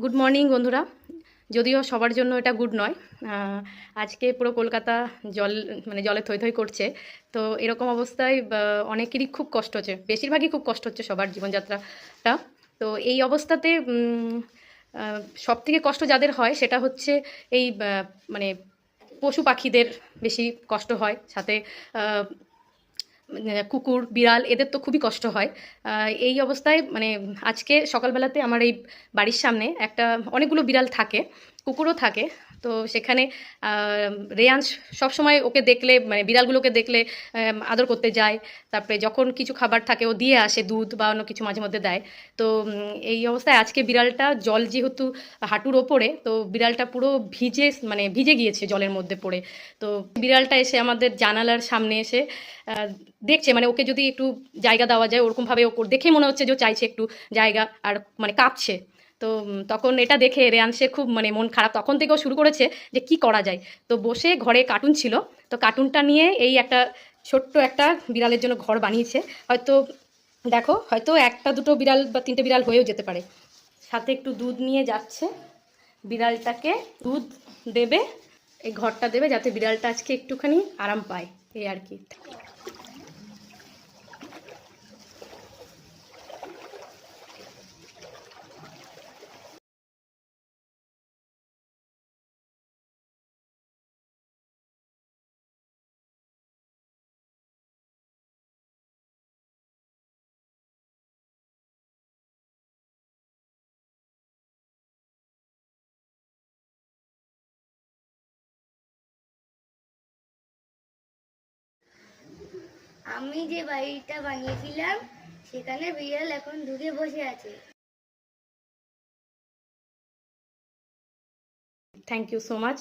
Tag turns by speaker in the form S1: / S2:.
S1: Good morning বন্ধুরা। যদিও সবার জন্য এটা গুড নয়। আজকে পুরো কলকাতা জল মানে জলে থই থই করছে। তো এরকম অবস্থায় অনেকেরই খুব কষ্ট হচ্ছে, বেশিরভাগই খুব কষ্ট হচ্ছে সবার জীবনযাত্রাটা। তো এই অবস্থাতে সব থেকে কষ্ট যাদের হয় সেটা হচ্ছে এই মানে পশু পাখিদের বেশি কষ্ট হয়, সাথে কুকুর বিড়াল এদের তো খুবই কষ্ট হয়। এই অবস্থায় মানে আজকে সকালবেলাতে আমার এই বাড়ির সামনে একটা অনেকগুলো বিড়াল থাকে, কুকুরও থাকে। তো সেখানে রেয়াংশ সবসময় ওকে দেখলে মানে বিড়ালগুলোকে দেখলে আদর করতে যায়। তারপরে যখন কিছু খাবার থাকে ও দিয়ে আসে, দুধ বা অন্য কিছু মাঝে মধ্যে দেয়। তো এই অবস্থায় আজকে বিড়ালটা জল যেহেতু হাঁটুর ওপরে, তো বিড়ালটা পুরো ভিজে গিয়েছে জলের মধ্যে পড়ে। তো বিড়ালটা এসে আমাদের জানালার সামনে এসে দেখছে, মানে ওকে যদি একটু জায়গা দেওয়া যায় ওরকমভাবে, ও দেখে মনে হচ্ছে যে ও চাইছে একটু জায়গা, আর মানে কাঁপছে। তো তখন এটা দেখে রেয়াংশের খুব মানে মন খারাপ, তখন থেকেও শুরু করেছে যে কি করা যায়। তো বসে ঘরে কার্টুন ছিল, তো কার্টুনটা নিয়ে এই একটা ছোট্ট একটা বিড়ালের জন্য ঘর বানিয়েছে। হয়তো দেখো, হয়তো একটা দুটো বিড়াল বা তিনটে বিড়াল হয়েও যেতে পারে। সাথে একটু দুধ নিয়ে যাচ্ছে, বিড়ালটাকে দুধ দেবে, এই ঘরটা দেবে যাতে বিড়ালটা আজকে একটুখানি আরাম পায়, এই আর কি।
S2: আমি যে বাড়িটা বানিয়েছিলাম সেখানে বিড়াল এখন ঢুকে বসে আছে।
S1: Thank you so much.